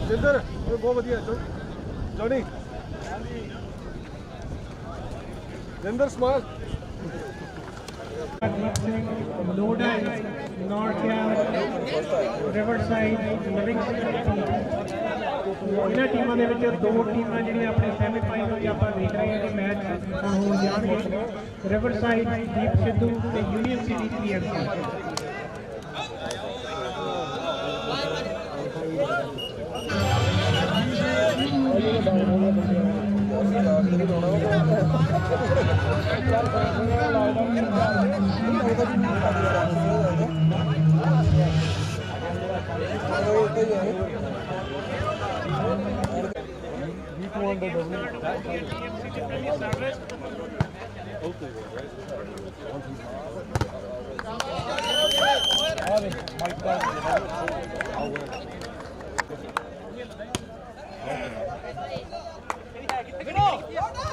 जिंदर बहुत वधिया Johnny Jinder smile लोडा north riverside Livingstone ਇਹਨਾਂ ਟੀਮਾਂ ਦੇ ਵਿੱਚ ਦੋ ਟੀਮਾਂ ਜਿਹੜੀਆਂ ਆਪਣੇ ਸੈਮੀਫਾਈਨਲ 'ਚ ਆਪਾਂ ਦੇਖ ਰਹੇ ਹਾਂ ਕਿ ਮੈਚ ਹੁਣ ਹੋਣ ਜਾਣਗੇ ਰਿਵਰਸਾਈਡ ਦੀਪ ਸਿੱਧੂ ਤੇ union city PMC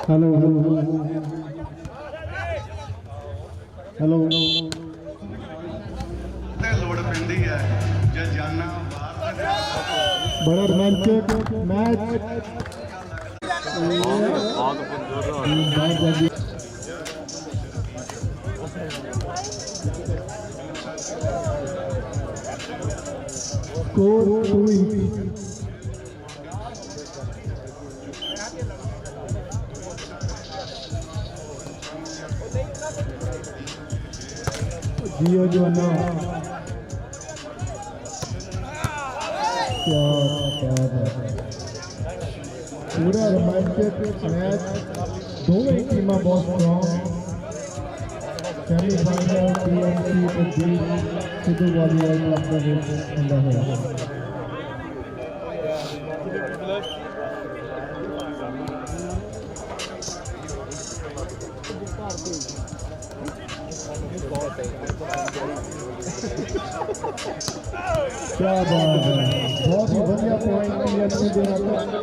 hello hello लोड़ पैंदी है जे जाना बड़ा रोमांचक मैच स्कोर 2 जियो जोना पूरा रोमांचक मैच दोनों ही टीमां बहुत स्ट्रॉन्ग सेमीफाइनल पीएमसी तो जीत सिद्धू ग्वालियर क्लब का ਹੁੰਦਾ है क्या बात है बहुत ही बढ़िया पॉइंट क्लियर से देना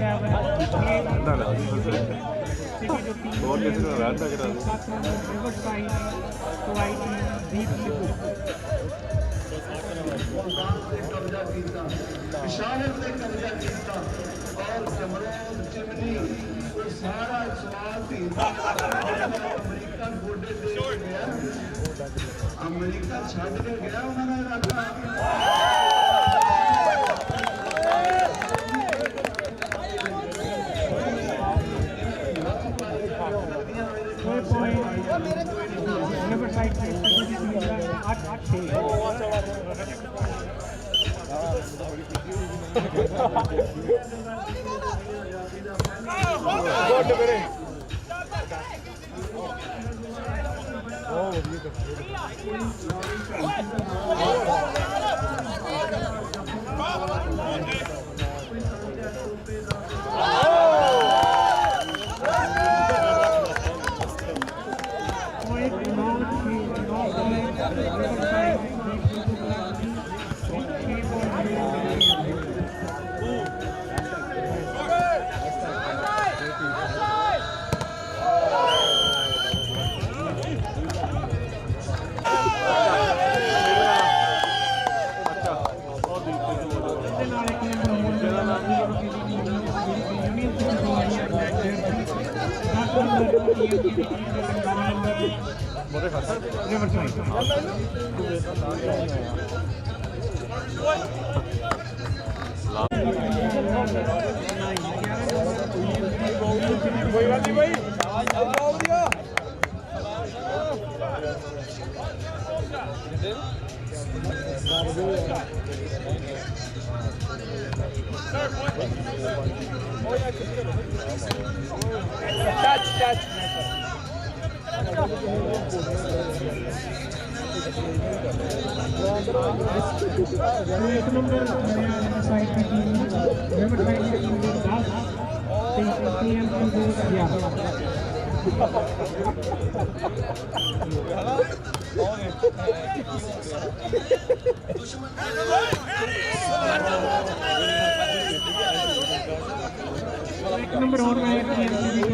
ਹੋਰ ਕਿਸੇ ਨੂੰ ਰਹਿਣ ਦਾ ਕਰਾ ਸ਼ਾਹਰ ਨੇ ਕਬਜ਼ਾ ਕੀਤਾ ਔਰ ਜਮਰੂਦ ਚਿਮਨੀ ਉਹ ਸਾਰਾ ਸਵਾਲ ਧੀ ਅਮਰੀਕਾ ਗੋਡੇ ਦੇ ਕੇ ਗਿਆ ਅਮਰੀਕਾ ਛੱਡ ਕੇ ਗਿਆ ਉਹਨਾਂ ਦਾ ਇਲਾਕਾ Riverside ਕੋਈ ਗੱਲ ਨਹੀਂ ਬਾਈ ਬਹੁਤ ਵਧੀਆ touch एक नंबर साइड की टीम रिवरसाइड की टीम 10 टीएमसी को 11 एक नंबर और में टीएमसी की टीम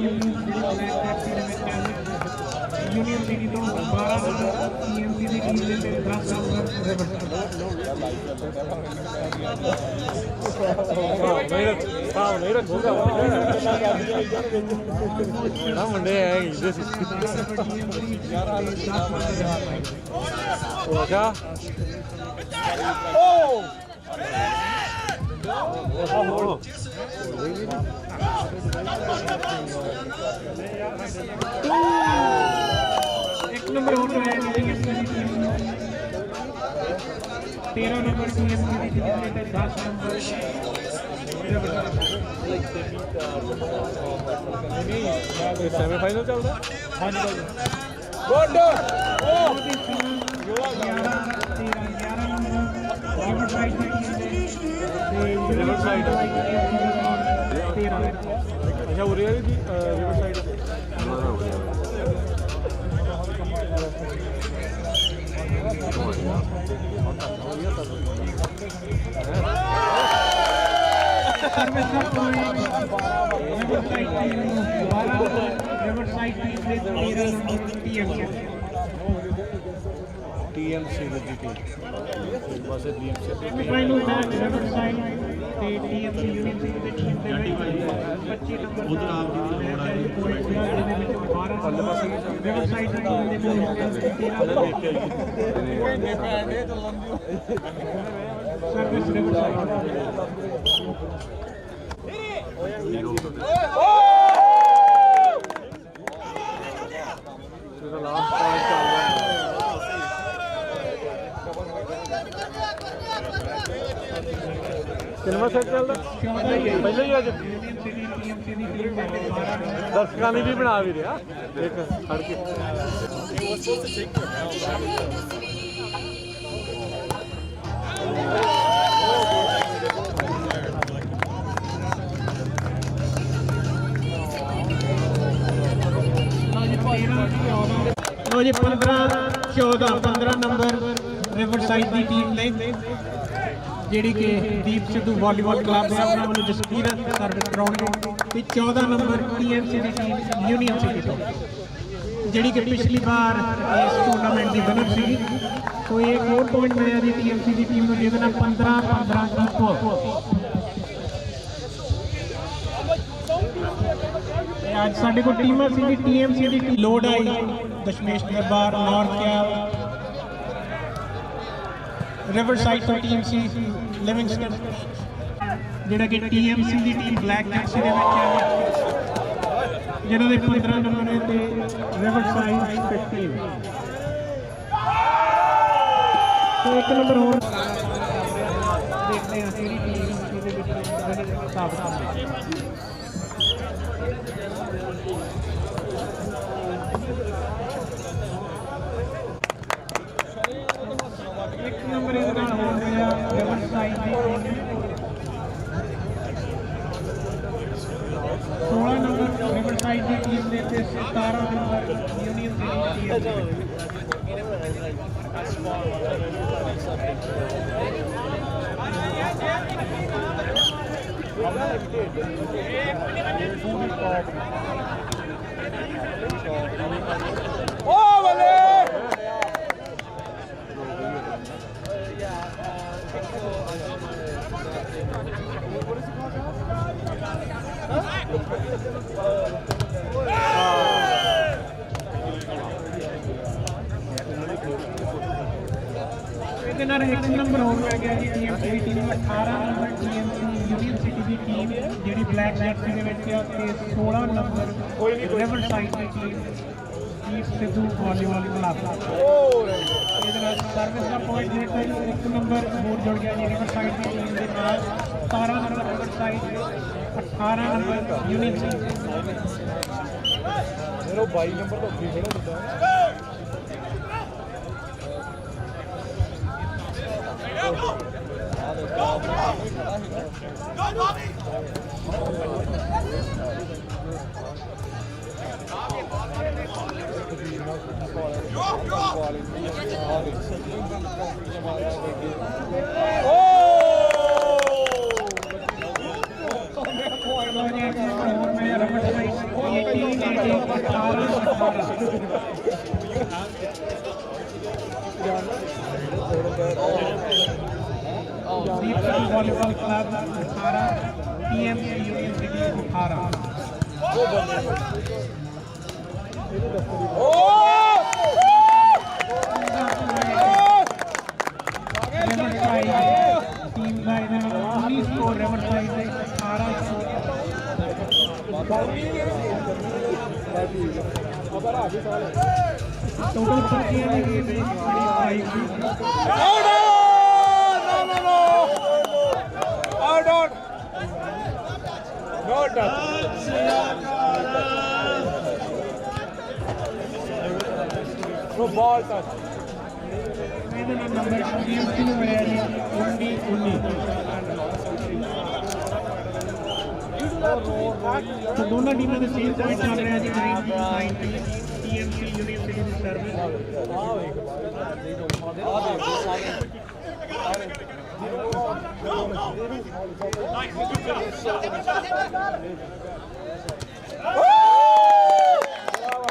यूनियन सिटी तो 12 टीएमसी की टीम ने 10 नंबर नहीं रखूंगा मुंडे है क्या एक नंबर हो रहा है 13 नंबर टीएमसी की टीम ने 10 नंबर सेमीफाइनल चल रहा है हाँ जी गुड अच्छा हो रही है जी रिवर साइड टीएमसी बस फाइनल मैच रिवरसाइड ਤੇ टीएमसी यूनियन सिटी ਦੀ ਟੀਮ ਦੇ ਵਿੱਚ 25 ਨੰਬਰ ਉਧਰ ਆਪ ਦੀ ਲੋੜ ਹੈ ਦੇ ਵਿੱਚ 12 ਰਿਵਰਸਾਈਡ ਦੀ ਟੀਮ ਦੇ ਵਿੱਚ 13 ਸਰਵਿਸ ਰਿਵਰਸਾਈਡ लास्ट पॉइंट चल रहा है सिनेमा सेट चल रहा पहले ही अज दर्शकों ने भी बना भी रहा एक खड़ के लो जी 15 14 15 नंबर रिवरसाइड की टीम ने ਜਿਹੜੀ ਕਿ ਦੀਪ ਸਿੱਧੂ ਵਾਲੀਬਾਲ ਕਲੱਬ ਹੈ ਉਹਨਾਂ ਵੱਲੋਂ ਜਸਵੀਰ ਸਰਵਿਸ ਕਰਾਉਣਗੇ ਤੇ 14 ਨੰਬਰ TMC ਦੀ ਟੀਮ ਯੂਨੀਅਨ ਸਿਟੀ ਤੋਂ ਜਿਹੜੀ ਕਿ ਪਿਛਲੀ ਵਾਰ ਇਸ ਟੂਰਨਾਮੈਂਟ ਦੀ ਵਿਨਰ ਸੀ। ਸੋ ਇਹ ਇੱਕ ਹੋਰ ਪੁਆਇੰਟ ਮਿਲਿਆ ਜੀ TMC ਦੀ ਟੀਮ ਨੂੰ ਜਿਹਦੇ ਨਾਲ 15-15 ਇਕੁਅਲ। ਅੱਜ ਸਾਡੇ ਕੋਲ ਟੀਮਾਂ ਸੀ TMC ਦੀ ਲੋਡ ਆਈ ਦਸ਼ਮੇਸ਼ ਦਰਬਾਰ ਨੌਰਥ ਰਿਵਰਸਾਈਡ ਤੋਂ ਟੀਮ ਸੀ ਲਿਵਿੰਗਸਟਨ ਜਿਹੜਾ ਕਿ TMC ਦੀ ਟੀਮ ਬਲੈਕ ਜਰਸੀ ਦੇ ਵਿੱਚ ਹੈ ਜਿਹਨਾਂ ਦੇ 15 ਨੰਬਰ ਹੈ ਤੇ ਰਿਵਰਸਾਈਡ 15 ਤੇ ਇੱਕ ਨੰਬਰ ਹੋਰ ਦੇਖਦੇ ਹਾਂ ਕਿਹੜੀ ਟੀਮ ਦੇ ਵਿੱਚ ਸਾਬਤ ਹੁੰਦੀ ਹੈ। ਇੱਕ ਨੰਬਰ ਇਹਦੇ ਨਾਲ ਹੋ ਗਿਆ ਰਿਵਰਸਾਈਡ ਦੀ ਟੀਮ 16 ਨੰਬਰ ਰਿਵਰਸਾਈਡ ਦੀ ਟੀਮ ਦੇ ਤੇ 17 ਨੰਬਰ ਯੂਨੀਅਨ ਦੀ ਟੀਮ ਇਹਦੇ ਨਾਲ ਇੱਕ ਨੰਬਰ ਹੋਰ ਪੈ ਗਿਆ ਜੀ TMC ਦੀ team 18 number TMC Union city ਦੀ ਟੀਮ ਜਿਹੜੀ ਬਲੈਕ ਜਰਸੀ ਦੇ ਵਿੱਚ ਆ ਤੇ 16 ਨੰਬਰ ਰਿਵਰਸਾਈਡ ਦੀ team Deep Sidhu volleyball club. ਇਹਦੇ ਨਾਲ ਸਰਵਿਸ ਦਾ ਪੁਆਇੰਟ ਦੇਖੋ ਜੀ ਇੱਕ ਨੰਬਰ ਹੋਰ ਜੁੜ ਗਿਆ ਜੀ ਰਿਵਰਸਾਈਡ ਦੀ ਟੀਮ ਦੇ ਨਾਲ 17 number Riverside 18 number Union City. ਮੇਰਾ 22 ਨੰਬਰ ਤੋਂ ਉੱਥੇ ਖੜਾ ਹੁੰਦਾ Deep Sidhu volleyball club 18 TMC Union City 18। Team ਦਾ ਇਹਦੇ ਨਾਲ 19 ਸਕੋਰ ਰਿਵਰਸਾਈਡ ਦੇ 18 ਟੋਟਲ ਪੱਕੀਆਂ ਦੀ ਗੇਟ ਦੀ 25 ball touch. ਇਹਦੇ ਨਾਲ ਨੰਬਰ TMC ਨੂੰ ਮਿਲਿਆ ਜੀ 19 ਤਾਂ ਦੋਨਾਂ ਟੀਮਾਂ ਦੇ ਸੇਮ ਪੁਆਇੰਟ ਚੱਲ ਰਿਹਾ ਜੀ 90 TMC ਯੂਨੀਵਰਸਿਟੀ ਦੀ ਸਰਵਿਸ।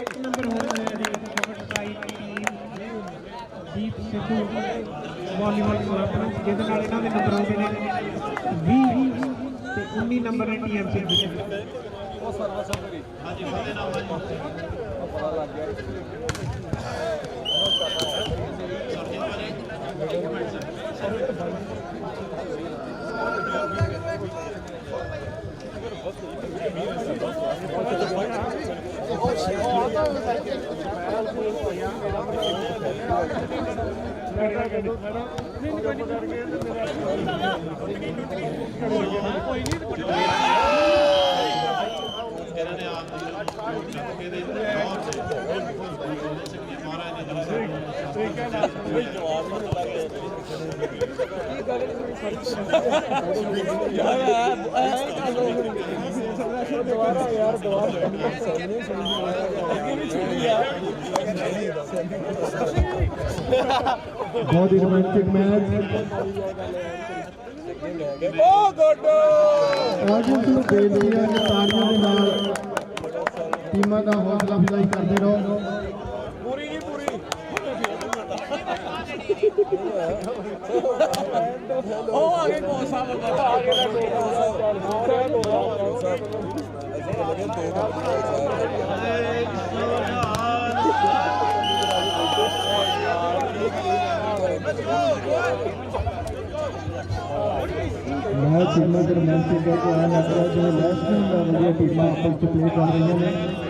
ਇੱਕ ਨੰਬਰ ਹੋ ਰਿਹਾ ਜੀ ਦੀਪ ਸਿੱਧੂ ਵਾਲੀਬਾਲ ਕਲੱਬ ਜਿਹਦੇ ਨਾਲ ਇਹਨਾਂ ਦੇ ਨੰਬਰ ਆਉਂਦੇ ਨੇ 20 ਤੇ 19 ਨੰਬਰ ਨੇ TMC ਵਿੱਚ। ਉਹ ਸਰਵਿਸ ਹੋਈ ਹਾਂਜੀ ਉਹਦੇ ਨਾਲ ਪਤਾ ਲੱਗ ਗਿਆ बहुत ही रोमांटिक मैच ਆਡੀਅנס ਨੂੰ ਬੇਨਤੀ ਹੈ ਕਿ ਤਾੜੀਆਂ ਦੇ ਨਾਲ ਟੀਮਾਂ ਦਾ ਹੌਸਲਾ ਅਫਜ਼ਾਈ ਕਰਦੇ ਰਹੋ। मैच टीमों के रोमांचक का आया लग रहा है जो नेशनल लेवल की टीमां आपस में प्ले कर रही हैं।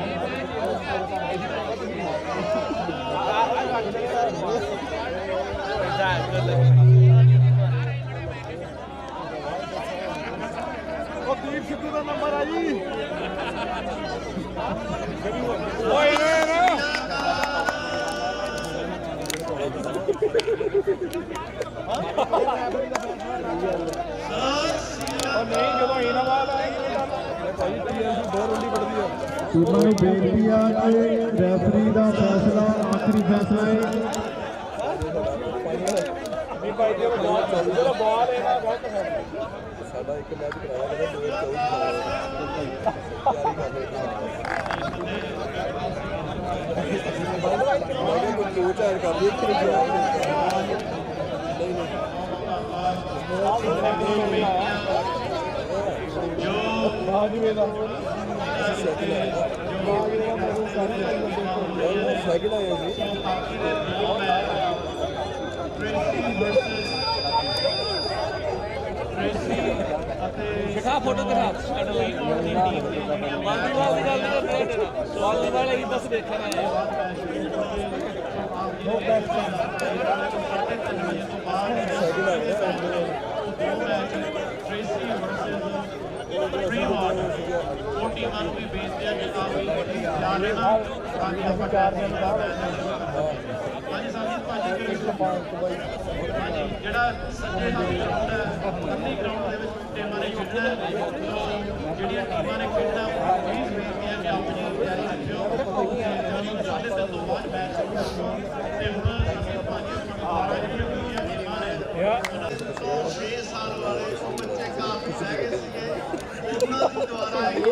टीमां नूं बेनती है कि रैफरी का फैसला आखिरी फैसला है। दिखा फोटो दिखा वालीबॉल ही बस देखना है। ਟੀਮਾਂ ਨੂੰ ਵੀ ਵੇਚਦੇ ਆ ਕਿ ਕਾਫੀ ਲਾ ਲੈਣਾ ਤਾਂ ਕਿ ਆਪਾਂ 4 ਦਿਨ ਬਾਅਦ ਹਾਂਜੀ ਸਾਡੀ ਭਾਜੀ ਹਾਂਜੀ ਜਿਹੜਾ ਸੱਜੇ ਨਾਲ ਗਰਾਊਂਡ ਹੈ ਕੱਲੀ ਗਰਾਊਂਡ ਦੇ ਵਿੱਚ ਟੀਮਾਂ ਨੇ ਖੇਡਣਾ ਜਿਹੜੀਆਂ ਟੀਮਾਂ ਨੇ ਖੇਡਣਾ ਉਹ ਵੀ ਵੇਚਦੇ ਆ ਕਿ ਆਪਣੀ ਤਿਆਰੀ ਰੱਖਿਓ ਸਾਡੇ ਤੋਂ ਬਾਅਦ ਮੈਚ ਤੇ ਹੁਣ ਅਸੀਂ ਭਾਜੀ ਦੁਬਾਰਾ ਜਿਹੜੀਆਂ ਟੀਮਾਂ ਨੇ 6 ਸਾਲ ਵਾਲੇ ਬੱਚੇ ਕਾਫੀ ਰਹਿ ਗਏ ਸੀਗੇ ਉਹਨਾਂ ਦੀ ਦੁਆਰਾ ਆਈ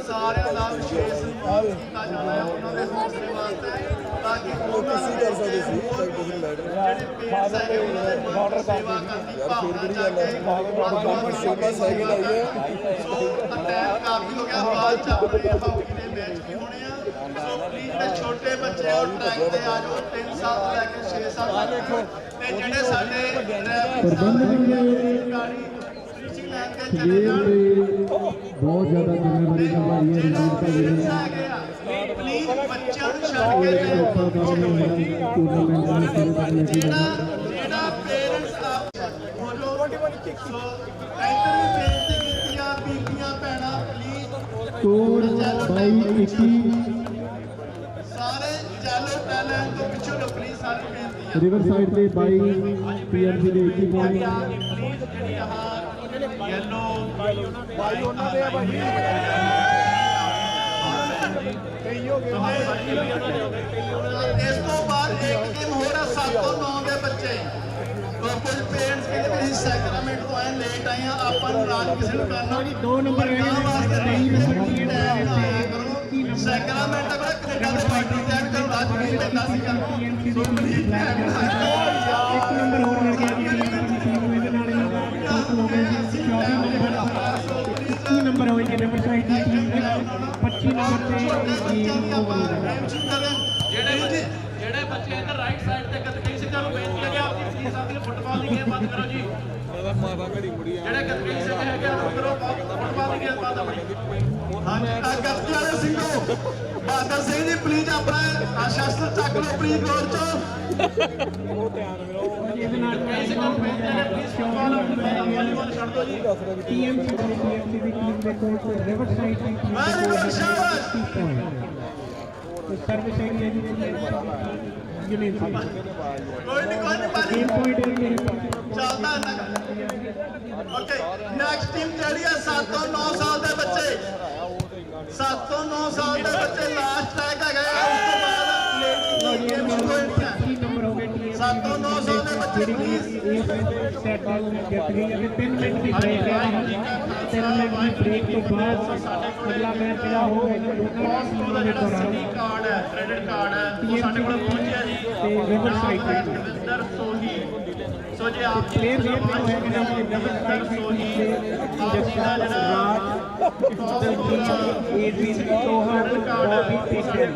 ਸਾਰਿਆਂ ਦਾ ਵਿਸ਼ੇਸ਼ ਕੀਤਾ ਜਾਂਦਾ ਹੈ ਉਹਨਾਂ ਦੇ ਹੌਸਲੇ ਵਾਸਤੇ ਤਾਂ ਕਿ ਉਹ ਤੁਸੀਂ ਕਰ ਸਕਦੇ ਸੀ ਫਾਦਰ ਦੇ ਬਾਰਡਰ ਸੇਵਾ ਕਰਨੀ ਯਾਰ ਫੇਰ ਕਿਹੜੀ ਗੱਲ ਹੈ ਫਾਦਰ ਸ਼ੋਭਾ ਸਾਈਕਲ ਆਈ ਹੈ ਅਟੈਕ ਕਾਫੀ ਹੋ ਗਿਆ ਬਾਲ ਚੱਲ ਰਹੀ ਹੈ ਹਾਕੀ ਦੇ ਮੈਚ ਵੀ ਹੋਣੇ ਆ ਸੋ ਪਲੀਜ਼ ਤੇ ਛੋਟੇ ਬੱਚੇ ਔਰ ਟਰੈਕ ਤੇ ਆ ਜਾਓ 3 ਸਾਲ ਤੋਂ ਲੈ ਕੇ 6 ਸਾਲ ਤੱਕ ਤੇ ਜਿਹੜੇ ਸਾਡੇ बहुत ज्यादा जिम्मेदारी निभाई है रंजीत का प्लीज बच्चों ਨੂੰ ਛੱਡ ਕੇ टूर्नामेंट में खेल सकने की ਜਿਹੜਾ ਪੇਰੈਂਟਸ ਆ ਬੋਲੋ ਸੋ ਇੱਧਰ ਵੀ ਬੇਨਤੀ ਕੀਤੀ ਆ ਬੀਬੀਆਂ ਭੈਣਾਂ ਪਲੀਜ਼ टूर बाई 21 ਸਾਰੇ ਚੈਲੋ ਟੈਲੈਂਟ ਤੋਂ ਪਿੱਛੇ ਲੋ ਪਲੀਜ਼ ਸਾਰੀ ਬੇਨਤੀ ਆ रिवर साइड पे बाई पीएमसी ਦੇ 21 पॉइंट ਪਲੀਜ਼ ਜਿਹੜੀ ਆਹ ਯੈਲੋ ਬਾਈ ਉਹਨਾਂ ਦੇ ਆ ਭਾਈ ਇਸ ਤੋਂ ਬਾਅਦ ਇੱਕ ਟੀਮ ਹੋਰ ਆ 7 ਤੋਂ 9 ਦੇ ਬੱਚੇ ਕੁਝ ਪੇਰੈਂਟਸ ਕਹਿੰਦੇ ਵੀ ਸੈਕਰਾਮੈਂਟ ਤੋਂ ਆਏ ਲੇਟ ਆਏ ਆ ਆਪਾਂ ਨੂੰ ਰਾਜ ਕਿਸੇ ਨੂੰ ਕਰਨਾ 2 ਨੰਬਰ ਵਾਸਤੇ ਨਹੀਂ ਸੈਕਰਾਮੈਂਟ ਦਾ ਕੈਨੇਡਾ ਦੇ ਪਾਰਟੀ ਚੈੱਕ ਕਰੋ ਰਾਜ ਕੀ ਪੈਂਦਾ ਸੀਗਾ ਇੱਕ ਨੰਬਰ ਹੋਰ ਮਿਲ ਗਿਆ ਜੀ ਇਹਦੇ ਨਾਲ 21 ਨੰਬਰ ਹੋਏਗੀ ਨੰਬਰ ਸਾਈਡ ਦੀ ਟੀਮ 25 ਨੰਬਰ ਤੇ ਟੀਮ ਜਿਹੜੇ ਜਿਹੜੇ ਬੱਚੇ ਇੱਧਰ ਰਾਈਟ ਸਾਈਡ ਤੇ ਗਤਕਈ ਸਿੰਘਾਂ ਨੂੰ ਬੇਨਤੀ ਹੈ ਕਿ ਆਪਣੀ ਫੀਸ ਆਉਂਦੀ ਹੈ ਫੁੱਟਬਾਲ ਦੀ ਗੇਮ ਬੰਦ ਕਰੋ ਜੀ। ਜਿਹੜੇ ਗਤਕਈ ਸਿੰਘ ਹੈਗੇ ਆ ਕਰੋ ਫੁੱਟਬਾਲ ਦੀ ਗੇਮ ਬੰਦ ਆਪਣੀ। ਹਾਂਜੀ ਗਤਕੇ ਵਾਲੇ ਸਿੰਘੋ ਬਹਾਦਰ ਸਿੰਘ ਜੀ ਪਲੀਜ਼ ਆਪਣਾ ਸ਼ਸਤਰ ਚੱਕ ਲਓ ਪਲੀਜ਼ ਗੋਲ ਚੋਂ। ਇਹਦੇ ਨਾਲ ਗਤਕਈ ਸਿੰਘਾਂ ਨੂੰ ਬੇਨਤੀ ਹੈ ਕਿ ਪਲੀਜ਼ ਫੁੱਟਬਾਲ ਵਾਲੀਬਾਲ ਛੱਡ ਦਿਓ ਜੀ। TMC ਦੀ ਟੀਮ ਦੇ ਕੋਚ ਰਿਵਰਸਾਈਡ ਦੀ ਟੀਮ ਵੈਰੀ ਗੁੱਡ ਸ਼ਾਬਾਸ਼। ਸਰਵਿਸ ਏਰੀਆ ਦੀ ਯੂਨੀਅਨ ਕੋਈ ਨਹੀਂ ਭਾਜੀ ਗੇਮ ਪੁਆਇੰਟ ਮੇਰੇ ਕੋਲ ਚੱਲਦਾ ਓਕੇ ਨੈਕਸਟ ਟੀਮ ਜਿਹੜੀ ਹੈ 7 ਤੋਂ 9 ਸਾਲ ਦੇ ਬੱਚੇ 7 ਤੋਂ 9 ਸਾਲ ਦੇ ਬੱਚੇ ਲਾਸਟ ਟੈਗ ਹੈਗੇ ਆ। ਉਸ ਤੋਂ ਬਾਅਦ ਲੇਡੀ ਗੇਮ ਸ਼ੁਰੂ ਹੋਣੀ ਹੈ। 3 ਨੰਬਰ ਹੋ ਗਏ ਟੀਮ 7 ਤੋਂ 9 ਸਾਲ ਦੇ ਬੱਚੇ ਪਲੀਜ਼ ਇਹ ਸੈਟ ਜਿੱਤ ਗਈ ਅਤੇ 3 ਮਿੰਟ ਦੀ ਬ੍ਰੇਕ ਹੈ। 3 ਮਿੰਟ ਦੀ ਬ੍ਰੇਕ ਤੋਂ ਬਾਅਦ ਅਗਲਾ ਮੈਚ ਜਿਹੜਾ ਹੋਵੇਗਾ ਇਹਨਾਂ ਦੋਨਾਂ ਉਹਦਾ ਟੀਮਾਂ ਦੇ ਜਿਹੜਾ ਦੌਰਾਨ ਸਿਟੀ ਕਾਰਡ ਹੈ ਕ੍ਰੈਡਿਟ ਕਾਰਡ ਹੈ ਉਹ ਸਾਡੇ ਕੋਲ ਪਹੁੰਚਿਆ ਜੀ ਤੇ ਰਿਵਰਸਾਈਡ ਦੀ ਟੀਮ। ਰਵਿੰਦਰ ਸੋਹੀ। ਸੋ ਜੇ ਆਪ ਜੀ ਪਲੇਅਰ ਜਿਹੜੇ ਹੋਣਗੇ ਨਾ ਆਪਣੇ ਰਿਵਰਸਾਈਡ ਦੀ ਟੀਮ ਦੇ ਜਸਪਾਲ ਰਾਜ ਏਡਵਿਨ ਤੋਹਰ ਬੌਬੀ ਟੀਚਰ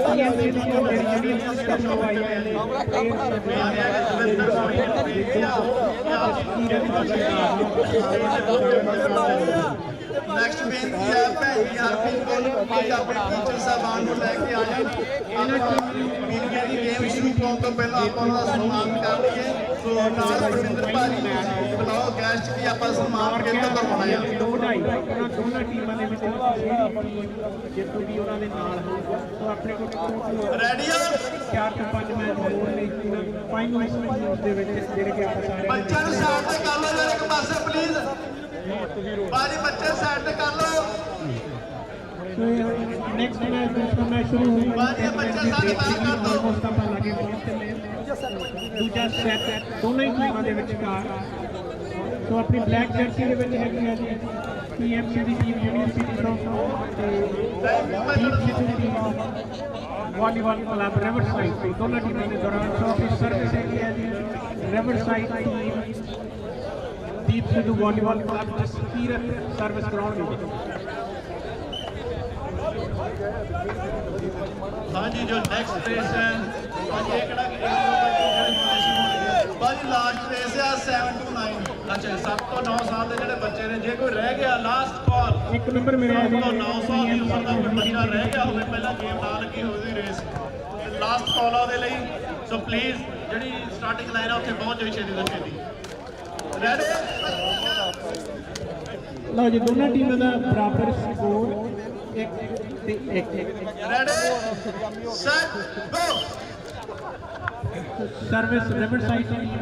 TMC ਦੀ ਜਿਹੜੀ ਸਿਸਟਮ ਲਵਾਈ ਹੈ ਨੈਕਸਟ ਬੇਨਤੀ ਹੈ ਭੈਣ ਜੀ ਹਰਪ੍ਰੀਤ ਕੌਰ ਕੋਈ ਆਪਣੇ ਟੀਚਰ ਸਾਹਿਬਾਨ ਨੂੰ ਲੈ ਕੇ ਆ ਜਾਣ। ਮੀਡੀਆ ਦੀ ਗੇਮ ਸ਼ੁਰੂ ਹੋਣ ਤੋਂ ਪਹਿਲਾਂ ਆਪਾਂ ਉਹਨਾਂ ਦਾ ਸਨਮਾਨ ਕਰ ਲਈਏ। ਸੋ ਨਾਲ ਗੁਰਵਿੰਦਰ ਭਾਜੀ ਨੂੰ ਬੁਲਾਓ ਗੈਸਟ ਵੀ ਆਪਾਂ ਸਨਮਾਨ ਕਿੰਨਾ ਕਰਵਾਉਣਾ ਹੈ। 2-2.5 ਉਹਨਾਂ ਦੋਨਾਂ ਟੀਮਾਂ ਦੇ ਵਿੱਚ ਜੇਤੂ ਵੀ ਉਹਨਾਂ ਦੇ ਨਾਲ ਹੋਊਗਾ। ਸੋ ਆਪਣੇ ਕੋਲ ਰੈਡੀ ਆ 4 ਤੋਂ 5 ਮੈਚ ਹੋਣ ਲਈ ਫਾਈਨਲ ਮੈਚ ਦੇ ਵਿੱਚ ਜਿਹੜੇ ਕਿ ਆਪਾਂ ਸਾਰੇ ਬੱਚਿਆਂ ਨੂੰ ਸਾਈਡ ਤੇ ਕਰ ਲਓ ਜਰਾ ਇੱਕ ਪਾਸੇ ਪਲੀਜ਼। ਭਾਜੀ ਬੱਚੇ ਸਾਈਡ ਤੇ ਕਰ ਲਓ। नेक्स्ट मैच दूसरा मैच शुरू होगा बाजी बच्चे सारे बाहर कर दो। ऑलमोस्ट ਆਪਾਂ ਲਾਗੇ ਪਹੁੰਚੇ ਨੇ ਦੂਜਾ ਸੈਟ ਦੋਨਾਂ ਹੀ ਟੀਮਾਂ ਦੇ ਵਿਚਕਾਰ ਸੋ ਆਪਣੀ ਬਲੈਕ ਜਰਸੀ ਦੇ ਵਿੱਚ ਹੈਗੀ ਹੈ ਜੀ TMC ਦੀ ਟੀਮ ਯੂਨੀਵਰਸਿਟੀ ਤੋਂ ਤੇ ਵਾਲੀਬਾਲ ਕਲੱਬ ਰਿਵਰਸਾਈਡ ਤੋਂ ਦੋਨਾਂ ਟੀਮਾਂ ਦੇ ਦੌਰਾਨ ਸੋ ਆਪਣੀ ਸਰਵਿਸ ਹੈਗੀ ਹੈ ਜੀ Riverside team Deep Sidhu volleyball club Jaskirat service ਕਰਾਉਣਗੇ। ਹਾਂਜੀ ਜੋ ਨੈਕਸਟ ਰੇਸ ਹੈ ਅੱਜ ਇਹ ਕਿਹੜਾ ਬਾਜੀ ਲਾਸਟ ਰੇਸ ਆ 7 to 9। ਅੱਛਾ 7 ਤੋਂ 9 ਸਾਲ ਦੇ ਜਿਹੜੇ ਬੱਚੇ ਨੇ ਜੇ ਕੋਈ ਰਹਿ ਗਿਆ ਲਾਸਟ ਕਾਲ ਇੱਕ ਨੰਬਰ ਮੇਰਾ 7 ਤੋਂ 9 ਸਾਲ ਦੀ ਉਮਰ ਦਾ ਕੋਈ ਬੱਚਾ ਰਹਿ ਗਿਆ ਹੋਵੇ ਪਹਿਲਾਂ ਗੇਮ ਨਾ ਲੱਗੀ ਹੋਵੇ ਰੇਸ ਲਾਸਟ ਕਾਲ ਆ ਉਹਦੇ ਲਈ ਸੋ ਪਲੀਜ਼ ਜਿਹੜੀ ਸਟਾਰਟਿੰਗ ਲਾਈਨ ਆ ਉੱਥੇ ਪਹੁੰਚ ਜਾਓ ਛੇਤੀ ਤੋਂ ਛੇਤੀ। ਰੈਡੀ ਲਓ ਜੀ ਦੋਨਾਂ ਟੀਮਾਂ ਦਾ ਬਰਾਬਰ ਸਕੋਰ 1 ਤੇ 1 ਰੈਡੀ ਸੈਟ ਗੋ। ਸਰਵਿਸ ਰਿਵਰਸਾਈਡ ਦੀ ਟੀਮ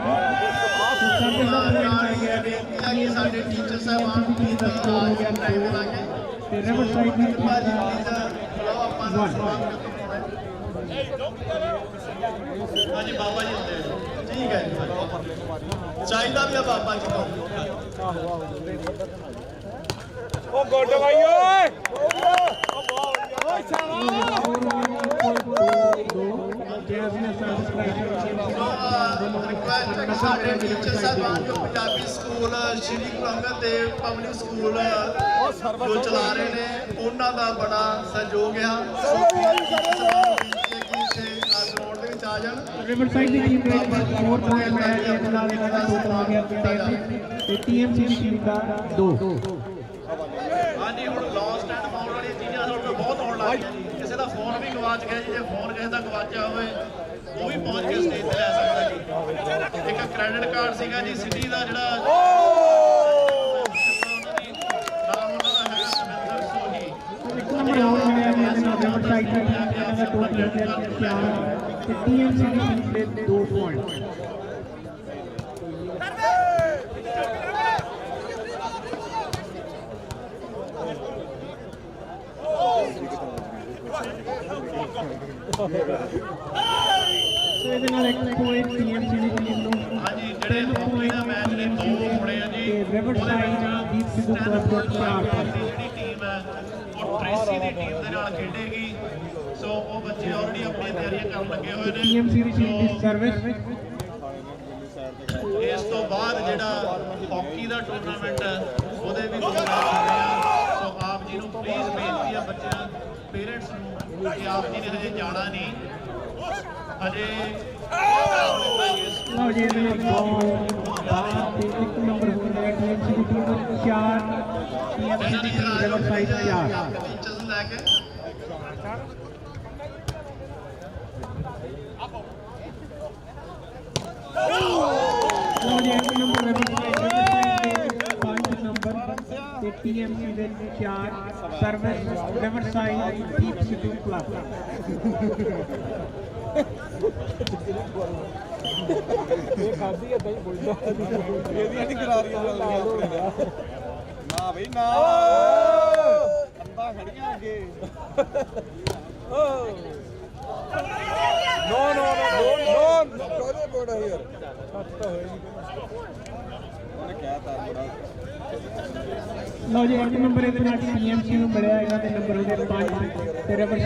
ਸਰਵਿਸ ਦਾ ਪੁਆਇੰਟ ਹੈ ਗਿਆ ਕਿ ਸਾਡੇ ਟੀਚਰ ਸਾਹਿਬਾਨ ਟੀਮ ਦਾ ਸਕੋਰ ਹੋ ਗਿਆ 2 ਤੇ ਰਿਵਰਸਾਈਡ ਦੀ ਟੀਮ ਬਾਜੀ ਦਾ ਬੁਲਾਓ ਆਪਾਂ ਨੂੰ ਸਨਮਾਨ ਹਾਂਜੀ ਬਾਬਾ ਜੀ ਹੁੰਦੇ ਨੇ। ਠੀਕ ਹੈ ਜੀ ਚਾਹੀਦਾ ਵੀ ਆ ਬਾਬਾ ਜੀ ਨੂੰ। ਉਹ ਗੁੱਡ ਬਾਈ ਓਏ ਸਾਡੇ ਟੀਚਰ ਸਾਹਿਬਾਨ ਜੋ Punjabi school Shri Guru Angad Dev public school ਜੋ ਚਲਾ ਰਹੇ ਨੇ ਉਹਨਾਂ ਦਾ ਬੜਾ ਸਹਿਯੋਗ ਆ। ਗਰਾਊਂਡ ਦੇ ਵਿੱਚ ਆ ਜਾਣ। ਰਿਵਰਸਾਈਡ ਦੀ ਟੀਮ ਦੇ 4 ਪੁਆਇੰਟ ਹੈ ਇਹਦੇ ਨਾਲ ਇਹਨਾਂ ਦਾ ਟੋਟਲ ਆ ਗਿਆ 3 ਤੇ TMC ਦੀ ਟੀਮ ਦਾ 2। ਹਾਂਜੀ ਹੁਣ ਲੌਸਟ ਐਂਡ ਫਾਊਂਡ ਵਾਲੀਆਂ ਚੀਜ਼ਾਂ ਸਾਡੇ ਕੋਲ ਬਹੁਤ ਆਉਣ ਲੱਗ ਗਈਆਂ ਜੀ ਕਿਸੇ ਦਾ ਫੋਨ ਵੀ ਗਵਾਚ ਗਿਆ ਜੀ ਜੇ ਫੋਨ ਕਿਸੇ ਦਾ ਗਵਾਚਿਆ ਹੋਵੇ ਉਹ ਵੀ ਪਹੁੰਚ ਕੇ ਸਟੇਜ ਤੇ ਲੈ ਸਕਦਾ ਜੀ। ਇੱਕ ਕ੍ਰੈਡਿਟ ਕਾਰਡ ਸੀਗਾ ਜੀ ਸਿਟੀ ਦਾ ਜਿਹੜਾ ਨਾਮ ਉਹਨਾਂ ਦਾ ਹੈਗਾ ਰਵਿੰਦਰ ਸੋਹੀ। ਇੱਕ ਨੰਬਰ ਹੋਰ ਮਿਲਿਆ ਜੀ ਇਹਦੇ ਨਾਲ ਰਿਵਰਸਾਈਡ ਦੀ ਟੀਮ ਇਹਨਾਂ ਦਾ ਟੋਟਲ ਹੋ ਗਿਆ 4 ਤੇ TMC ਦੀ ਟੀਮ ਦੇ 2 ਪੁਆਇੰਟ। ਸੋ ਇਹਦੇ ਨਾਲ ਇੱਕ ਪੁਆਇੰਟ TMC ਦੀ ਟੀਮ ਨੂੰ ਹਾਂਜੀ ਜਿਹੜੇ ਹਾਕੀ ਦਾ ਮੈਚ ਨੇ 2 ਹੋਣੇ ਆ ਜੀ ਤੇ ਰਿਵਰਸਾਈਡ ਦੀਪ ਸਿੱਧੂ ਕਲੱਬ ਤੋਂ 4 ਜਿਹੜੀ ਟੀਮ ਹੈ ਉਹ ਟ੍ਰੇਸੀ ਦੀ ਟੀਮ ਦੇ ਨਾਲ ਖੇਡੇਗੀ ਸੋ ਉਹ ਬੱਚੇ ਆਲਰੇਡੀ ਆਪਣੀਆਂ ਤਿਆਰੀਆਂ ਕਰਨ ਲੱਗੇ ਹੋਏ ਨੇ। TMC ਦੀ ਟੀਮ ਦੀ ਸਰਵਿਸ ਇਸ ਤੋਂ ਬਾਅਦ ਜਿਹੜਾ ਹਾਕੀ ਦਾ ਟੂਰਨਾਮੈਂਟ ਹੈ ਉਹਦੇ ਵੀ 2 ਮੈਚ ਹੋਣੇ ਆ ਸੋ ਆਪ ਜੀ ਨੂੰ ਪਲੀਜ਼ ਬੇਨਤੀ ਹੈ ਬੱਚਿਆਂ ਪੇਰੈਂਟਸ ਨੂੰ ਕਿ ਆਪ ਜੀ ਨੇ ਹਜੇ ਜਾਣਾ ਨਹੀਂ ਅਜੇ ਲਓ ਜੀ ਇਹਦੇ ਨਾਲ ਬਾਹਰ ਤੇ 1 ਨੰਬਰ ਹੋ ਗਿਆ TMC ਦੀ ਟੀਮ 4 TMC ਦੀ ਟੀਮ ਰਿਵਰ ਸਾਈਡ 4 ਟੀਚਰਸ ਲੈ ਕੇ ਲਓ ਜੀ 1 ਨੰਬਰ ਰਿਵਰ ਸਾਈਡ ਦੇ 5 ਨੰਬਰ ਤੇ TMC ਦੇ 4 service river side Deep Sidhu club ਇਹ ਖਾਦੀ ਏਦਾਂ ਹੀ ਬੋਲਦਾ ਇਹਦੀਆਂ ਨਹੀਂ ਕਰਾਰੀਆਂ ਚੱਲਦੀਆਂ ਆਪਣੇ ਦਾ ਨਾ ਬਈ ਨਾ ਅੰਦਾ ਖੜੀਆਂ ਅੱਗੇ ਨੋ ਨੋ ਨੋ ਨੋ ਕੋਲੇ ਬੋੜਾ ਯਾਰ ਸੱਚ ਤਾਂ ਹੋਇਆ ਨਹੀਂ ਉਹਨੇ ਕਿਹਾ ਤਾਂ ਬੜਾ ਲਓ ਜੀ 1 ਨੰਬਰ ਇਹਦੇ ਨਾਲ TMC ਨੂੰ ਮਿਲਿਆ ਹੈਗਾ ਤੇ ਨੰਬਰ ਉਹਦੇ 5 ਤੇ ਰਿਵਰ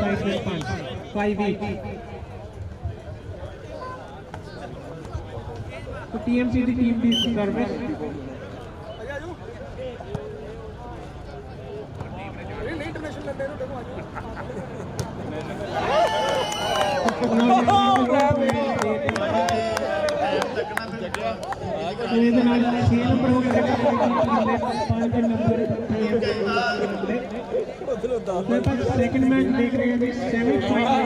ਸਾਈਡ ਦੇ 5 तो TMC ਦੀ ਟੀਮ ਦੀ ਸਰਵਿਸ ਇਹਦੇ ਨਾਲ 6 ਨੰਬਰ ਹੋ ਗਏ 5 ਨੰਬਰ ਸੈਕਿੰਡ ਮੈਚ ਦੇਖ ਰਹੇ ਹਾਂ ਜੀ ਸੈਮੀਫਾਈਨਲ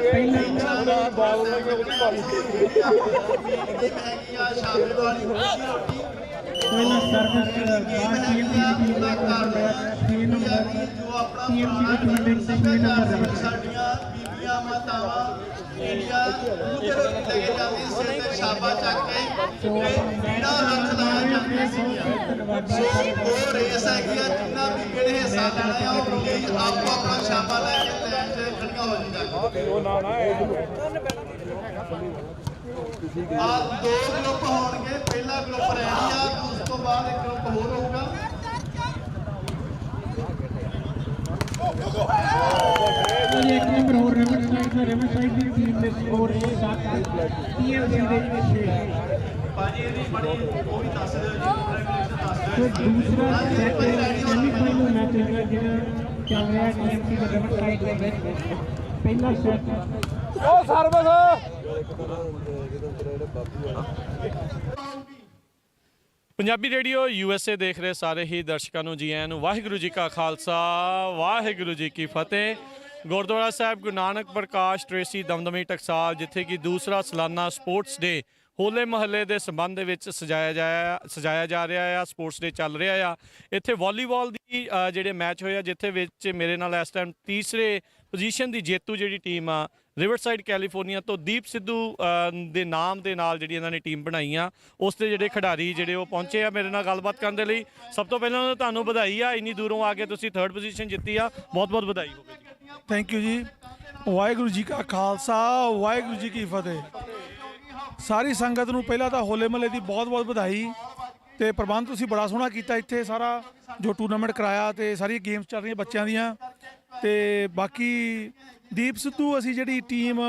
ਪਹਿਲਾ ਬਾਲ ਲੱਗੇ ਉਹਦੀ ਬਾਲੀ ਮਹਿੰਗੀ ਆ ਸ਼ਾਮਲ ਵਾਲੀ ਹੋਈ ਰੋਟੀ ਪਹਿਲਾ ਸਰਵਿਸ ਬਾਹਰ TMC ਦੀ ਟੀਮ ਦਾ ਨੰਬਰ 6 ਨੰਬਰ ਜੋ ਆਪਣਾ TMC ਦੀ ਟੀਮ ਦੇ 6 ਨੰਬਰ ਸਾਡੀਆਂ ਬੀਬੀਆਂ ਮਾਤਾਵਾਂ ਜਿਹੜੀਆਂ ਉਹਦੇ ਰੋਟੀ ਲੈ ਕੇ ਜਾਂਦੀ ਸਿਰ ਤੇ ਛਾਪਾ ਚੱਕ ਕੇ ਜਿਹੜਾ ਹੱਥ ਲਾਇਆ ਜਾਂਦੀ ਸੀ ਉਹ ਰੇਸ ਹੈਗੀ ਆ ਜਿੰਨਾ ਵੀ ਕਿਹੜੇ ਹਿੱਸਾ ਲੈਣਾ ਆ ਉਹ ਲਈ ਆਪੋ ਆਪਣਾ ਛਾਪਾ ਲੈ ਕੇ ਲੈਣ ਤੇ ਖੜੀਆਂ ਹੋ ਜਾਂਦੀਆਂ ਉਹ ਨਾ ਨਾ ਆ 2 ਗਰੁੱਪ ਹੋਣਗੇ ਪਹਿਲਾ ਗਰੁੱਪ ਰਹਿਣੀ ਆ ਉਸ ਤੋਂ ਬਾਅਦ ਇੱਕ ਗਰੁੱਪ ਹੋਰ ਹੋਊਗਾ ਇਹ 1 ਨੰਬਰ ਹੋਰ ਰਿਵਰ ਸਾਈਡ ਦੀ ਟੀਮ ਦੇ ਸਕੋਰ 7 TMC ਦੇ 6 ਭਾਜੀ ਇਹਦੀ ਬੜੀ ਉਹ ਵੀ ਦੱਸ ਦਿਓ ਜੀ ਰੈਗੂਲੇਸ਼ਨ ਦੱਸ ਤੇ ਦਿਓ ਦੂਸਰਾ ਸੈਟ ਸੈਮੀਫਾਈਨਲ ਮੈਚ ਹੈਗਾ ਜਿਹੜਾ ਚੱਲ ਰਿਹਾ TMC ਦੇ ਰਿਵਰ ਸਾਈਡ ਦੇ ਵਿੱਚ ਪਹਿਲਾ ਸੈਟ ਉਹ ਸਰਵਿਸ ਪੰਜਾਬੀ ਰੇਡੀਓ USA ਦੇਖ ਰਹੇ ਸਾਰੇ ਹੀ ਦਰਸ਼ਕਾਂ ਨੂੰ ਜੀ ਆਇਆਂ ਨੂੰ ਵਾਹਿਗੁਰੂ ਜੀ ਕਾ ਖਾਲਸਾ ਵਾਹਿਗੁਰੂ ਜੀ ਕੀ ਫਤਿਹ ਗੁਰਦੁਆਰਾ ਸਾਹਿਬ ਗੁਰੂ ਨਾਨਕ ਪ੍ਰਕਾਸ਼ ਟਰੇਸੀ ਦਮਦਮੀ ਟਕਸਾਲ ਜਿੱਥੇ ਕਿ ਦੂਸਰਾ ਸਾਲਾਨਾ ਸਪੋਰਟਸ ਡੇ ਹੋਲੇ ਮਹੱਲੇ ਦੇ ਸੰਬੰਧ ਦੇ ਵਿੱਚ ਸਜਾਇਆ ਜਾ ਰਿਹਾ ਆ ਸਪੋਰਟਸ ਡੇ ਚੱਲ ਰਿਹਾ ਆ ਇੱਥੇ ਵਾਲੀਬਾਲ ਦੀ ਜਿਹੜੇ ਮੈਚ ਹੋਏ ਆ ਜਿੱਥੇ ਵਿੱਚ ਮੇਰੇ ਨਾਲ ਇਸ ਟਾਈਮ ਤੀਸਰੇ ਪੋਜੀਸ਼ਨ ਦੀ ਜੇਤੂ ਜਿਹੜੀ ਟੀਮ ਆ ਰਿਵਰਸਾਈਡ ਕੈਲੀਫੋਰਨੀਆ ਤੋਂ ਦੀਪ ਸਿੱਧੂ ਦੇ ਨਾਮ ਦੇ ਨਾਲ ਜਿਹੜੀ ਇਹਨਾਂ ਨੇ ਟੀਮ ਬਣਾਈ ਆ ਉਸ ਦੇ ਜਿਹੜੇ ਖਿਡਾਰੀ ਜਿਹੜੇ ਉਹ ਪਹੁੰਚੇ ਆ ਮੇਰੇ ਨਾਲ ਗੱਲਬਾਤ ਕਰਨ ਦੇ ਲਈ ਸਭ ਤੋਂ ਪਹਿਲਾਂ ਤੁਹਾਨੂੰ ਵਧਾਈ ਆ ਇੰਨੀ ਦੂਰੋਂ ਆ ਕੇ ਤੁਸੀਂ 3rd ਪੋਜੀਸ਼ਨ ਜਿੱਤੀ ਆ ਬਹੁਤ ਬਹੁਤ ਵਧਾਈ ਹੋਵੇ ਜੀ ਥੈਂਕ ਯੂ ਜੀ ਵਾਹਿਗੁਰੂ ਜੀ ਕਾ ਖਾਲਸਾ ਵਾਹਿਗੁਰੂ ਜੀ ਕੀ ਫਤਿਹ ਸਾਰੀ ਸੰਗਤ ਨੂੰ ਪਹਿਲਾਂ ਤਾਂ ਹੋਲੇ ਮਹੱਲੇ ਦੀ ਬਹੁਤ ਬਹੁਤ ਵਧਾਈ ਤੇ ਪ੍ਰਬੰਧ ਤੁਸੀਂ ਬੜਾ ਸੋਹਣਾ ਕੀਤਾ ਇੱਥੇ ਸਾਰਾ ਜੋ ਟੂਰਨਾਮੈਂਟ ਕਰਾਇਆ ਤੇ ਸਾਰੀਆਂ ਗੇਮਸ ਚੱਲ ਰਹੀਆਂ ਬੱਚਿਆਂ ਦੀਆਂ ਤੇ ਬਾਕੀ ਦੀਪ ਸਿੱਧੂ ਅਸੀਂ ਜਿਹੜੀ ਟੀਮ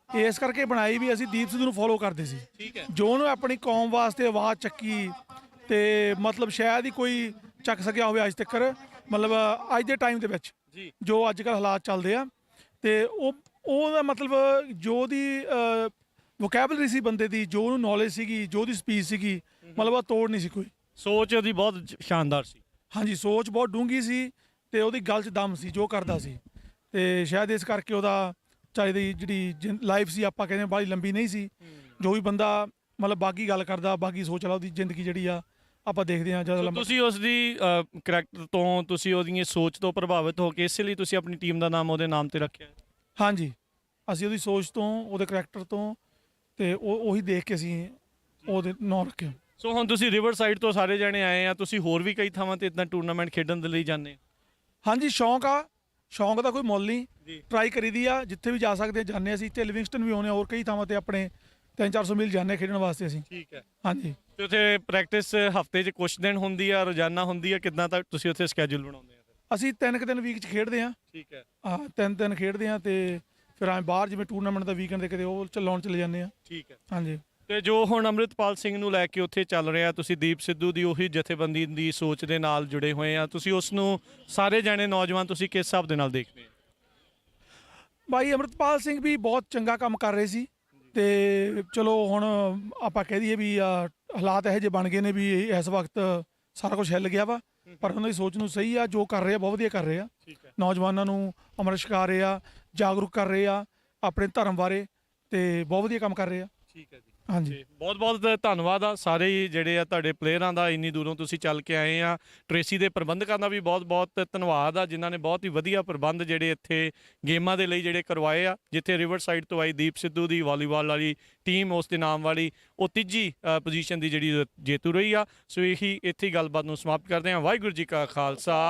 ਇਸ ਕਰਕੇ ਬਣਾਈ ਵੀ ਅਸੀਂ ਦੀਪ ਸਿੱਧੂ ਨੂੰ ਫੋਲੋ ਕਰਦੇ ਸੀ ਜੋ ਉਹਨੇ ਆਪਣੀ ਕੌਮ ਵਾਸਤੇ ਆਵਾਜ਼ ਚੱਕੀ ਤੇ ਮਤਲਬ ਸ਼ਾਇਦ ਹੀ ਕੋਈ ਚੱਕ ਸਕਿਆ ਹੋਵੇ ਅੱਜ ਤੱਕ ਮਤਲਬ ਅੱਜ ਦੇ ਟਾਈਮ ਦੇ ਵਿੱਚ ਜੋ ਅੱਜ ਕੱਲ੍ਹ ਹਾਲਾਤ ਚੱਲਦੇ ਆ ਤੇ ਉਹਦਾ ਮਤਲਬ ਜੋ ਉਹਦੀ ਵੋਕੈਬਲਰੀ ਸੀ ਬੰਦੇ ਦੀ ਜੋ ਉਹਨੂੰ ਨੌਲੇਜ ਸੀਗੀ ਜੋ ਉਹਦੀ ਸਪੀਚ ਸੀਗੀ ਮਤਲਬ ਉਹ ਤੋੜ ਨਹੀਂ ਸੀ ਕੋਈ ਸੋਚ ਉਹਦੀ ਬਹੁਤ ਸ਼ਾਨਦਾਰ ਸੀ ਹਾਂਜੀ ਸੋਚ ਬਹੁਤ ਡੂੰਘੀ ਸੀ ਤੇ ਉਹਦੀ ਗੱਲ 'ਚ ਦਮ ਸੀ ਜੋ ਕਰਦਾ ਸੀ ਤੇ ਸ਼ਾਇਦ ਇਸ ਕਰਕੇ ਉਹਦਾ ਚਾਹੇ ਦੀ ਜਿਹੜੀ ਲਾਈਫ ਸੀ ਆਪਾਂ ਕਹਿੰਦੇ ਬਾਹਲੀ ਲੰਬੀ ਨਹੀਂ ਸੀ ਜੋ ਵੀ ਬੰਦਾ ਮਤਲਬ ਬਾਗੀ ਗੱਲ ਕਰਦਾ ਬਾਗੀ ਸੋਚ ਲਾ ਉਹਦੀ ਜ਼ਿੰਦਗੀ ਜਿਹੜੀ ਆ ਆਪਾਂ ਦੇਖਦੇ ਹਾਂ ਜਦੋਂ ਤੁਸੀਂ ਉਸ ਦੀ ਕਰੈਕਟਰ ਤੋਂ ਤੁਸੀਂ ਉਹਦੀ ਸੋਚ ਤੋਂ ਪ੍ਰਭਾਵਿਤ ਹੋ ਕੇ ਇਸੇ ਲਈ ਤੁਸੀਂ ਆਪਣੀ ਟੀਮ ਦਾ ਨਾਮ ਉਹਦੇ ਨਾਮ ਤੇ ਰੱਖਿਆ ਹਾਂਜੀ ਅਸੀਂ ਉਹਦੀ ਸੋਚ ਤੋਂ ਉਹਦੇ ਕਰੈਕਟਰ ਤੋਂ ਤੇ ਉਹੀ ਦੇਖ ਕੇ ਅਸੀਂ ਉਹਦੇ ਨਾਮ ਰੱਖਿਆ ਸੋ ਹੁਣ ਤੁਸੀਂ ਰਿਵਰ ਸਾਈਡ ਤੋਂ ਸਾਰੇ ਜਣੇ ਆਏ ਆ ਤੁਸੀਂ ਹੋਰ ਵੀ ਕਈ ਥਾਵਾਂ ਤੇ ਇਦਾਂ ਟੂਰਨਾਮੈਂਟ ਖੇਡਣ ਦੇ ਲਈ ਜਾਂਦੇ ਹਾਂਜੀ ਸ਼ੌਂਕ ਦਾ ਕੋਈ ਮੁੱਲ ਨਹੀਂ ਟਰਾਈ ਕਰੀਦੀ ਆ ਜਿੱਥੇ ਵੀ ਜਾ ਸਕਦੇ ਜਾਂਦੇ ਅਸੀਂ ਇੱਥੇ ਲਿਵਿੰਗਸਟਨ ਵੀ ਆਉਂਦੇ ਹੋਰ ਕਈ ਥਾਵਾਂ ਤੇ ਆਪਣੇ 300-400 ਮੀਲ ਜਾਂਦੇ ਖੇਡਣ ਵਾਸਤੇ ਅਸੀਂ ਠੀਕ ਹੈ ਹਾਂਜੀ ਤੇ ਉੱਥੇ ਪ੍ਰੈਕਟਿਸ ਹਫਤੇ 'ਚ ਕੁਛ ਦਿਨ ਹੁੰਦੀ ਆ ਰੋਜ਼ਾਨਾ ਹੁੰਦੀ ਆ ਕਿੱਦਾਂ ਤੱਕ ਤੁਸੀਂ ਉੱਥੇ ਸਕੇਜੂਲ ਬਣਾਉਂਦੇ ਆ ਅਸੀਂ 3 ਦਿਨ ਵੀਕ 'ਚ ਖੇਡਦੇ ਆ ਠੀਕ ਹੈ ਹਾਂ 3 ਦਿਨ ਖੇਡਦੇ ਆ ਤੇ ਫਿਰ ਐਂ ਬਾਹਰ ਜਿਵੇਂ ਟੂਰਨਾਮੈਂਟ ਦਾ ਵੀਕਐਂਡ ਦੇ ਕਿਤੇ ਉਹ ਲਾਉਣ ਚਲੇ ਜਾਂਦੇ ਆ ਠੀਕ ਹੈ ਹਾਂਜੀ ਤੇ ਜੋ ਹੁਣ ਅੰਮ੍ਰਿਤਪਾਲ ਸਿੰਘ ਨੂੰ ਲੈ ਕੇ ਉੱਥੇ ਚੱਲ ਰਿਹਾ ਤੁਸੀਂ ਦੀਪ ਸਿੱਧੂ ਦੀ ਉਹੀ ਜਥੇਬੰਦੀ ਦੀ ਸੋਚ ਦੇ ਨਾਲ ਜੁੜੇ ਹੋਏ ਆ ਤੁਸੀਂ ਉਸ ਨੂੰ ਸਾਰੇ ਜਾਣੇ ਨੌਜਵਾਨ ਤੁਸੀਂ ਕਿਸ ਹਿਸਾਬ ਦੇ ਨਾਲ ਦੇਖਦੇ ਬਾਈ ਅਮਰਤਪਾਲ ਸਿੰਘ ਵੀ ਬਹੁਤ ਚੰਗਾ ਕੰਮ ਕਰ ਰਹੇ ਸੀ ਤੇ ਚਲੋ ਹੁਣ ਆਪਾਂ ਕਹਿ ਦਈਏ ਵੀ ਹਾਲਾਤ ਇਹੋ ਜਿਹੇ ਬਣ ਗਏ ਨੇ ਵੀ ਇਸ ਵਕਤ ਸਾਰਾ ਕੁਝ ਹਿੱਲ ਗਿਆ ਵਾ, ਪਰ ਉਹਨਾਂ ਦੀ ਸੋਚ ਨੂੰ ਸਹੀ ਆ, ਜੋ ਕਰ ਰਹੇ ਆ ਬਹੁਤ ਵਧੀਆ ਕਰ ਰਹੇ ਆ। ਨੌਜਵਾਨਾਂ ਨੂੰ ਅੰਮ੍ਰਿਤ ਛਕਾ ਰਹੇ ਆ, ਜਾਗਰੂਕ ਕਰ ਰਹੇ ਆ ਆਪਣੇ ਧਰਮ ਬਾਰੇ ਤੇ ਬਹੁਤ ਵਧੀਆ ਕੰਮ ਕਰ ਰਹੇ ਆ। ਠੀਕ ਹੈ ਜੀ। ਹਾਂਜੀ ਬਹੁਤ ਬਹੁਤ ਧੰਨਵਾਦ ਆ ਸਾਰੇ ਹੀ ਜਿਹੜੇ ਆ ਤੁਹਾਡੇ ਪਲੇਅਰਾਂ ਦਾ, ਇੰਨੀ ਦੂਰੋਂ ਤੁਸੀਂ ਚੱਲ ਕੇ ਆਏ ਆ। ਟਰੇਸੀ ਦੇ ਪ੍ਰਬੰਧਕਾਂ ਦਾ ਵੀ ਬਹੁਤ ਬਹੁਤ ਧੰਨਵਾਦ ਆ, ਜਿਨ੍ਹਾਂ ਨੇ ਬਹੁਤ ਹੀ ਵਧੀਆ ਪ੍ਰਬੰਧ ਜਿਹੜੇ ਇੱਥੇ ਗੇਮਾਂ ਦੇ ਲਈ ਜਿਹੜੇ ਕਰਵਾਏ ਆ। ਜਿੱਥੇ ਰਿਵਰ ਸਾਈਡ ਤੋਂ ਆਈ ਦੀਪ ਸਿੱਧੂ ਦੀ ਵਾਲੀਬਾਲ ਵਾਲੀ ਟੀਮ, ਉਸ ਦੇ ਨਾਮ ਵਾਲੀ, ਉਹ ਤੀਜੀ ਪੋਜੀਸ਼ਨ ਦੀ ਜਿਹੜੀ ਜੇਤੂ ਰਹੀ ਆ। ਸੋ ਇਹੀ ਇੱਥੇ ਗੱਲਬਾਤ ਨੂੰ ਸਮਾਪਤ ਕਰਦੇ ਹਾਂ। ਵਾਹਿਗੁਰੂ ਜੀ ਕਾ ਖਾਲਸਾ।